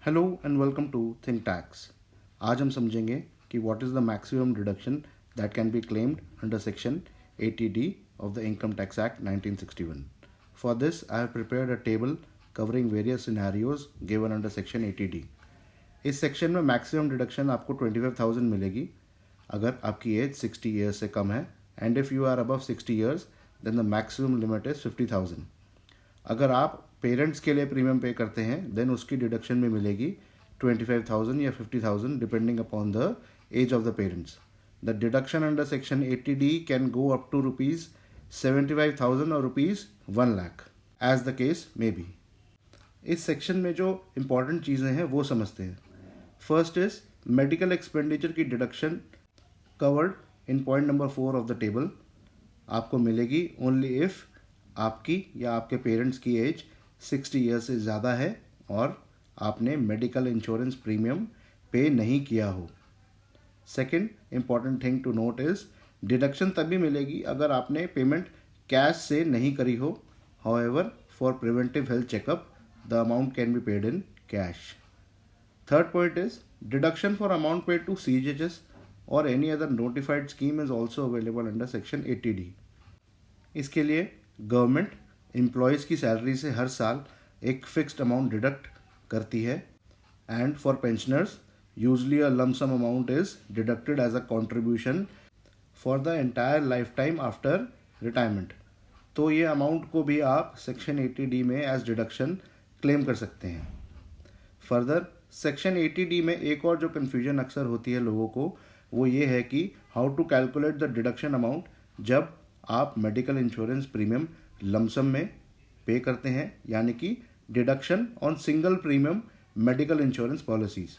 Hello and welcome to think tax. आज हम समझेंगे कि what is the maximum deduction that can be claimed under section 80D of the Income Tax Act 1961. For this, I have prepared a table covering various scenarios given under section 80D. इस सेक्शन में maximum deduction आपको 25,000 मिलेगी अगर आपकी as 60 years से कम है, and if you are above 60 years then the maximum limit is 50,000. अगर आप पेरेंट्स के लिए प्रीमियम पे करते हैं देन उसकी डिडक्शन भी मिलेगी 25,000 या 50,000 depending upon the age of the parents. The deduction under section 80D can go up to ₹75,000 और ₹1,00,000 as the case may be. इस सेक्शन में जो इम्पॉर्टेंट चीज़ें हैं वो समझते हैं. फर्स्ट इज मेडिकल एक्सपेंडिचर की deduction covered in point number 4 of the table. आपको मिलेगी ओनली इफ़ आपकी या आपके पेरेंट्स की एज 60 ईयर्स से ज़्यादा है और आपने मेडिकल इंश्योरेंस प्रीमियम पे नहीं किया हो. Second important thing to note is deduction तभी मिलेगी अगर आपने पेमेंट कैश से नहीं करी हो. However for preventive health checkup the amount can be paid in cash. Third point is deduction for amount paid to CGHS और any other notified scheme is also available under section 80D. इसके लिए government employees की salary से हर साल एक fixed amount deduct करती है, and for pensioners usually a lump sum amount is deducted as a contribution for the entire life time after retirement. तो ये अमाउंट को भी आप सेक्शन 80D में एज डिडक्शन क्लेम कर सकते हैं. फर्दर सेक्शन 80D में एक और जो कन्फ्यूजन अक्सर होती है लोगों को वो ये है कि how to calculate the deduction amount जब आप मेडिकल इंश्योरेंस प्रीमियम लमसम में पे करते हैं, यानी कि deduction on single premium medical insurance policies.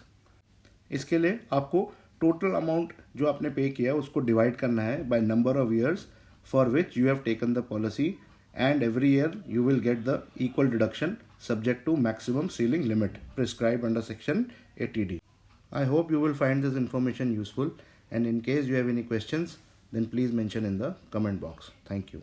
इसके लिए आपको टोटल अमाउंट जो आपने पे किया उसको डिवाइड करना है by number of years for which you have taken the policy, and every year you will get the equal deduction subject to maximum ceiling limit prescribed under section 80D. I hope you will find this information useful, and in case you have any questions then please mention in the comment box. Thank you.